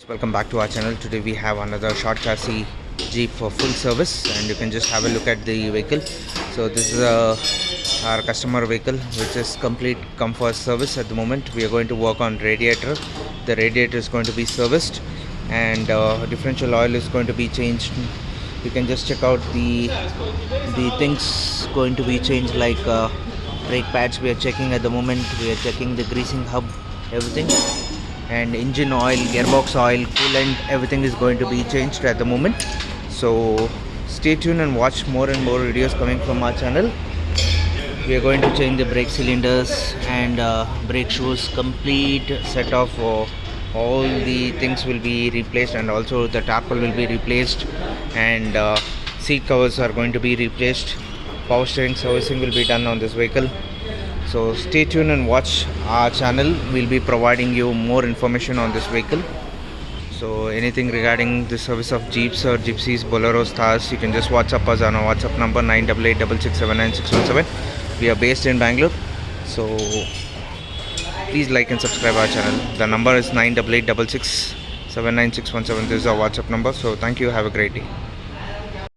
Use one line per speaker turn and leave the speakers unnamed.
Welcome back to our channel. Today we have another short chassis Jeep for full service, and you can just have a look at the vehicle. So this is our customer vehicle, which is complete comfort service. At the moment we are going to work on radiator. The radiator is going to be serviced, and differential oil is going to be changed. You can just check out the things going to be changed, like brake pads we are checking at the moment. We are checking the greasing hub, everything, and engine oil, gearbox oil, coolant, everything is going to be changed at the moment. So stay tuned and watch more and more videos coming from our channel. We are going to change the brake cylinders and brake shoes. Complete set of all the things will be replaced, and also the Trapple will be replaced, and seat covers are going to be replaced. Power steering servicing will be done on this vehicle. So stay tuned and watch our channel. We'll be providing you more information on this vehicle. So anything regarding the service of Jeeps or Gypsies, Boleros, Thars, you can just WhatsApp us on our WhatsApp number 9886679617. We are based in Bangalore. So please like and subscribe our channel. The number is 9886679617. This is our WhatsApp number. So thank you. Have a great day.